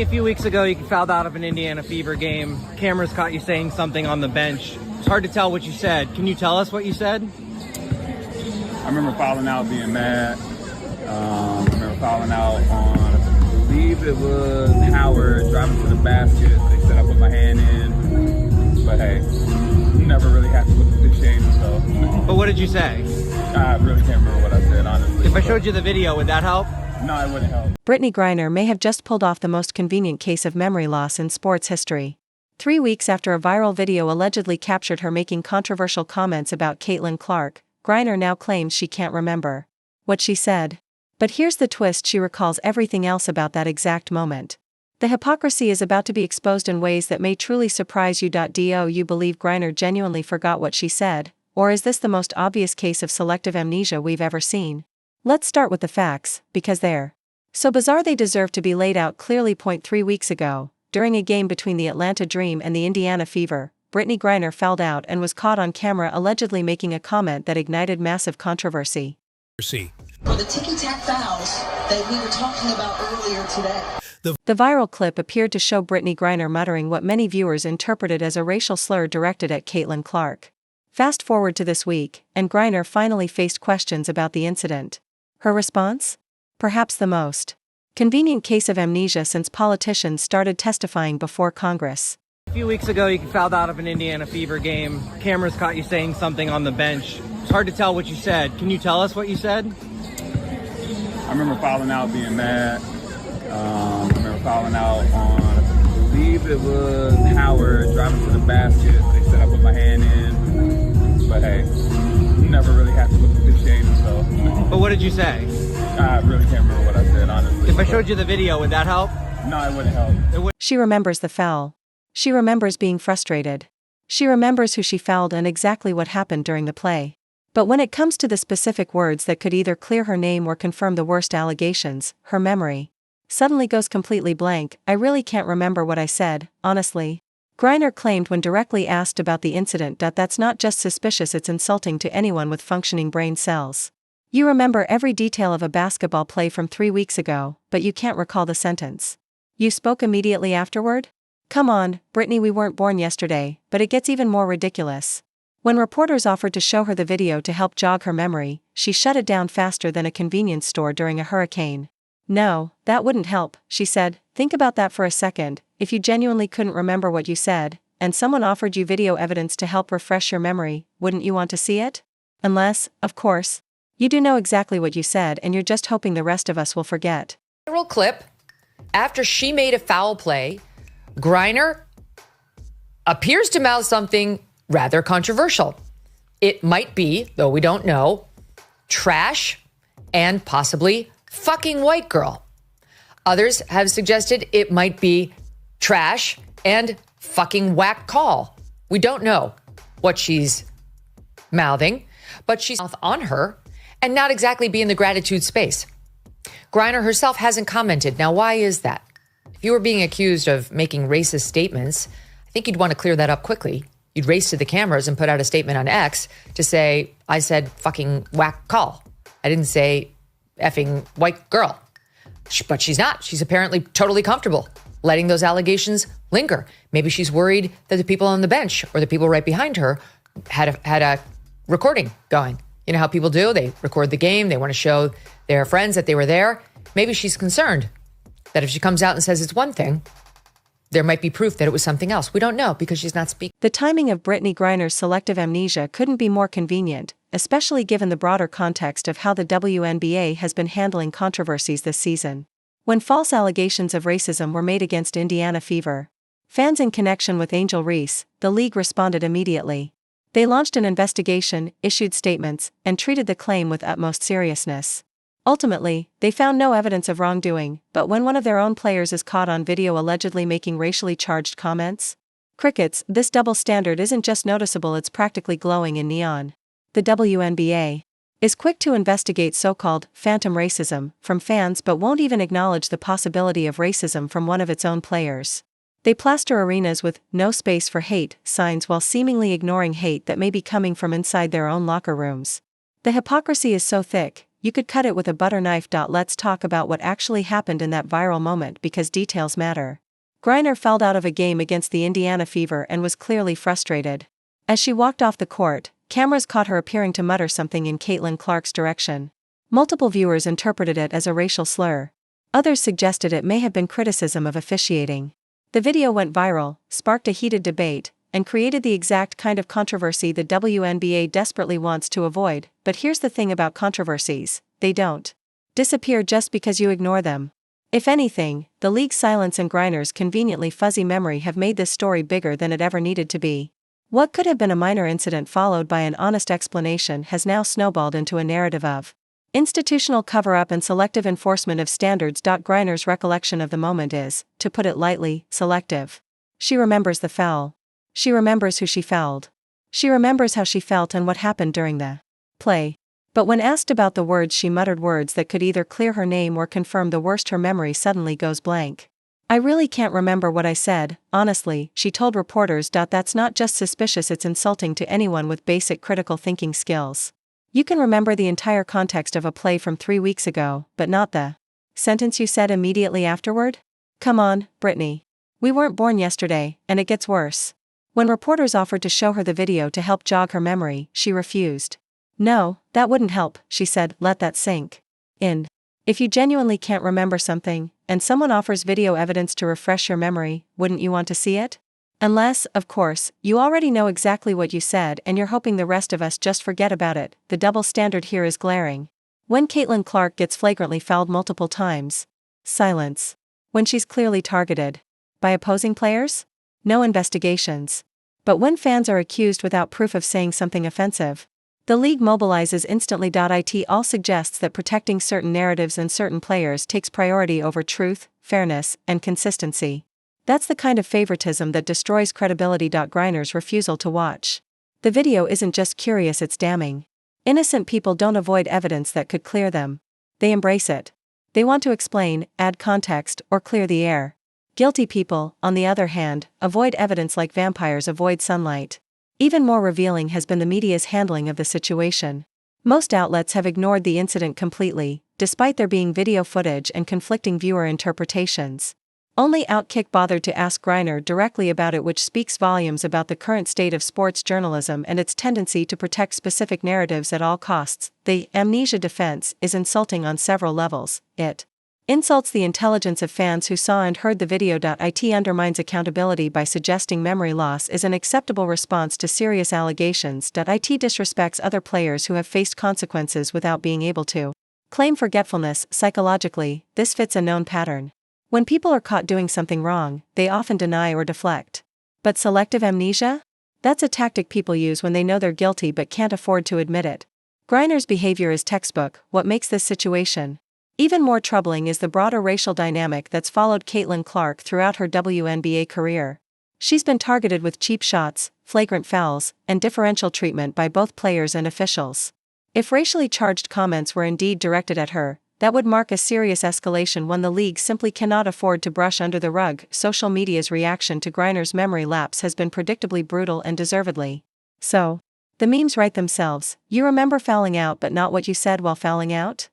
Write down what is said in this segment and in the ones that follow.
A few weeks ago, you fouled out of an Indiana Fever game. Cameras caught you saying something on the bench. It's hard to tell what you said. Can you tell us what you said? I remember fouling out, being mad. I remember fouling out on, I believe it was Howard, driving to the basket. They said I put my hand in. But hey, you never really have to look officiating, so. But what did you say? I really can't remember what I said, honestly. If I showed you the video, would that help? No, it wouldn't help. Brittney Griner may have just pulled off the most convenient case of memory loss in sports history. 3 weeks after a viral video allegedly captured her making controversial comments about Caitlin Clark, Griner now claims she can't remember what she said. But here's the twist: she recalls everything else about that exact moment. The hypocrisy is about to be exposed in ways that may truly surprise you. Do you believe Griner genuinely forgot what she said, or is this the most obvious case of selective amnesia we've ever seen? Let's start with the facts, because they're so bizarre they deserve to be laid out clearly. 3 weeks ago, during a game between the Atlanta Dream and the Indiana Fever, Brittney Griner fouled out and was caught on camera allegedly making a comment that ignited massive controversy. For the ticky-tack fouls that we were talking about earlier today. The viral clip appeared to show Brittney Griner muttering what many viewers interpreted as a racial slur directed at Caitlin Clark. Fast forward to this week, and Griner finally faced questions about the incident. Her response? Perhaps the most convenient case of amnesia since politicians started testifying before Congress. A few weeks ago, you fouled out of an Indiana Fever game. Cameras caught you saying something on the bench. It's hard to tell what you said. Can you tell us what you said? I remember fouling out, being mad. I remember fouling out on, I believe it was Howard, driving to the basket. They said I put my hand in. But hey, you never really have to look officiating, so. But what did you say? I really can't remember what I said, honestly. If I showed you the video, would that help? No, it wouldn't help. She remembers the foul. She remembers being frustrated. She remembers who she fouled and exactly what happened during the play. But when it comes to the specific words that could either clear her name or confirm the worst allegations, her memory suddenly goes completely blank. I really can't remember what I said, honestly. Griner claimed when directly asked about the incident that that's not just suspicious, it's insulting to anyone with functioning brain cells. You remember every detail of a basketball play from 3 weeks ago, but you can't recall the sentence. You spoke immediately afterward? Come on, Brittney, we weren't born yesterday. But it gets even more ridiculous. When reporters offered to show her the video to help jog her memory, she shut it down faster than a convenience store during a hurricane. No, that wouldn't help, she said. Think about that for a second. If you genuinely couldn't remember what you said, and someone offered you video evidence to help refresh your memory, wouldn't you want to see it? Unless, of course, you do know exactly what you said and you're just hoping the rest of us will forget. Viral clip. After she made a foul play, Griner appears to mouth something rather controversial. It might be, though we don't know, trash and possibly fucking white girl. Others have suggested it might be trash and fucking whack call. We don't know what she's mouthing, but she's mouth on her and not exactly be in the gratitude space. Griner herself hasn't commented. Now, why is that? If you were being accused of making racist statements, I think you'd want to clear that up quickly. You'd race to the cameras and put out a statement on X to say, I said fucking whack call. I didn't say effing white girl. But she's not. She's apparently totally comfortable letting those allegations linger. Maybe she's worried that the people on the bench or the people right behind her had a recording going. You know how people do? They record the game. They want to show their friends that they were there. Maybe she's concerned that if she comes out and says it's one thing, there might be proof that it was something else. We don't know because she's not speaking. The timing of Brittney Griner's selective amnesia couldn't be more convenient, especially given the broader context of how the WNBA has been handling controversies this season. When false allegations of racism were made against Indiana Fever fans in connection with Angel Reese, the league responded immediately. They launched an investigation, issued statements, and treated the claim with utmost seriousness. Ultimately, they found no evidence of wrongdoing, but when one of their own players is caught on video allegedly making racially charged comments? Crickets, this double standard isn't just noticeable, it's practically glowing in neon. The WNBA is quick to investigate so-called phantom racism from fans but won't even acknowledge the possibility of racism from one of its own players. They plaster arenas with "no space for hate" signs while seemingly ignoring hate that may be coming from inside their own locker rooms. The hypocrisy is so thick, you could cut it with a butter knife. Let's talk about what actually happened in that viral moment because details matter. Griner fouled out of a game against the Indiana Fever and was clearly frustrated. As she walked off the court, cameras caught her appearing to mutter something in Caitlin Clark's direction. Multiple viewers interpreted it as a racial slur. Others suggested it may have been criticism of officiating. The video went viral, sparked a heated debate, and created the exact kind of controversy the WNBA desperately wants to avoid. But here's the thing about controversies: they don't disappear just because you ignore them. If anything, the league's silence and Griner's conveniently fuzzy memory have made this story bigger than it ever needed to be. What could have been a minor incident followed by an honest explanation has now snowballed into a narrative of institutional cover-up and selective enforcement of standards. Griner's recollection of the moment is, to put it lightly, selective. She remembers the foul. She remembers who she fouled. She remembers how she felt and what happened during the play. But when asked about the words, she muttered words that could either clear her name or confirm the worst. Her memory suddenly goes blank. I really can't remember what I said, honestly, she told reporters. That's not just suspicious, it's insulting to anyone with basic critical thinking skills. You can remember the entire context of a play from 3 weeks ago, but not the sentence you said immediately afterward? Come on, Brittney. We weren't born yesterday, and it gets worse. When reporters offered to show her the video to help jog her memory, she refused. No, that wouldn't help, she said, let that sink in. If you genuinely can't remember something, and someone offers video evidence to refresh your memory, wouldn't you want to see it? Unless, of course, you already know exactly what you said and you're hoping the rest of us just forget about it. The double standard here is glaring. When Caitlin Clark gets flagrantly fouled multiple times, silence. When she's clearly targeted by opposing players, no investigations. But when fans are accused without proof of saying something offensive, the league mobilizes instantly. It all suggests that protecting certain narratives and certain players takes priority over truth, fairness, and consistency. That's the kind of favoritism that destroys credibility. Griner's refusal to watch the video isn't just curious, it's damning. Innocent people don't avoid evidence that could clear them. They embrace it. They want to explain, add context, or clear the air. Guilty people, on the other hand, avoid evidence like vampires avoid sunlight. Even more revealing has been the media's handling of the situation. Most outlets have ignored the incident completely, despite there being video footage and conflicting viewer interpretations. Only Outkick bothered to ask Griner directly about it, which speaks volumes about the current state of sports journalism and its tendency to protect specific narratives at all costs. The amnesia defense is insulting on several levels. It insults the intelligence of fans who saw and heard the video. It undermines accountability by suggesting memory loss is an acceptable response to serious allegations. It disrespects other players who have faced consequences without being able to claim forgetfulness. Psychologically, this fits a known pattern. When people are caught doing something wrong, they often deny or deflect. But selective amnesia? That's a tactic people use when they know they're guilty but can't afford to admit it. Griner's behavior is textbook. What makes this situation even more troubling is the broader racial dynamic that's followed Caitlin Clark throughout her WNBA career. She's been targeted with cheap shots, flagrant fouls, and differential treatment by both players and officials. If racially charged comments were indeed directed at her, that would mark a serious escalation, one the league simply cannot afford to brush under the rug. Social media's reaction to Griner's memory lapse has been predictably brutal and deservedly so. The memes write themselves. You remember fouling out but not what you said while fouling out?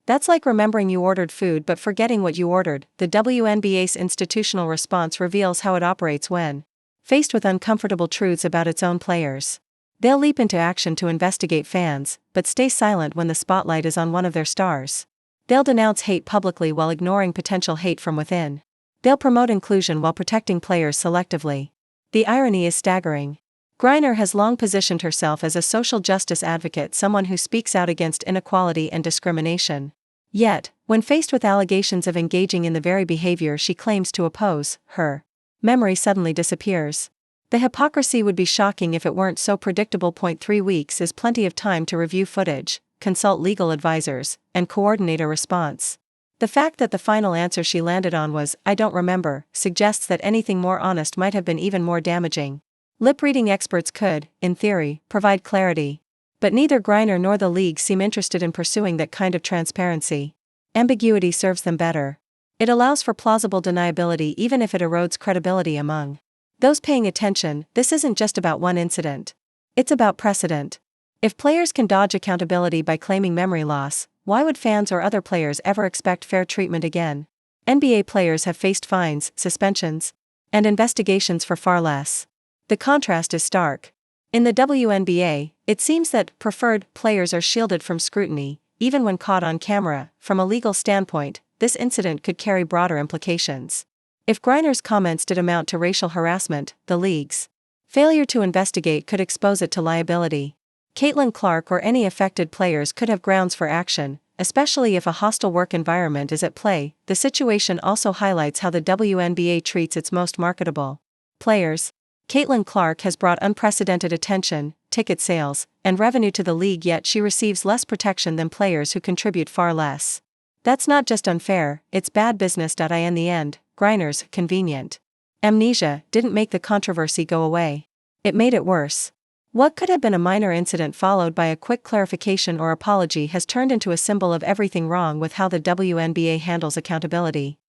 That's like remembering you ordered food but forgetting what you ordered. The WNBA's institutional response reveals how it operates when faced with uncomfortable truths about its own players. They'll leap into action to investigate fans, but stay silent when the spotlight is on one of their stars. They'll denounce hate publicly while ignoring potential hate from within. They'll promote inclusion while protecting players selectively. The irony is staggering. Griner has long positioned herself as a social justice advocate, someone who speaks out against inequality and discrimination. Yet, when faced with allegations of engaging in the very behavior she claims to oppose, her memory suddenly disappears. The hypocrisy would be shocking if it weren't so predictable. 3 weeks is plenty of time to review footage, consult legal advisors, and coordinate a response. The fact that the final answer she landed on was, "I don't remember," suggests that anything more honest might have been even more damaging. Lip-reading experts could, in theory, provide clarity. But neither Griner nor the league seem interested in pursuing that kind of transparency. Ambiguity serves them better. It allows for plausible deniability even if it erodes credibility among those paying attention. This isn't just about one incident. It's about precedent. If players can dodge accountability by claiming memory loss, why would fans or other players ever expect fair treatment again? NBA players have faced fines, suspensions, and investigations for far less. The contrast is stark. In the WNBA, it seems that preferred players are shielded from scrutiny, even when caught on camera. From a legal standpoint, this incident could carry broader implications. If Griner's comments did amount to racial harassment, the league's failure to investigate could expose it to liability. Caitlin Clark or any affected players could have grounds for action, especially if a hostile work environment is at play. The situation also highlights how the WNBA treats its most marketable players. Caitlin Clark has brought unprecedented attention, ticket sales, and revenue to the league, yet she receives less protection than players who contribute far less. That's not just unfair, it's bad business. In the end, Griners' convenient amnesia didn't make the controversy go away. It made it worse. What could have been a minor incident followed by a quick clarification or apology has turned into a symbol of everything wrong with how the WNBA handles accountability.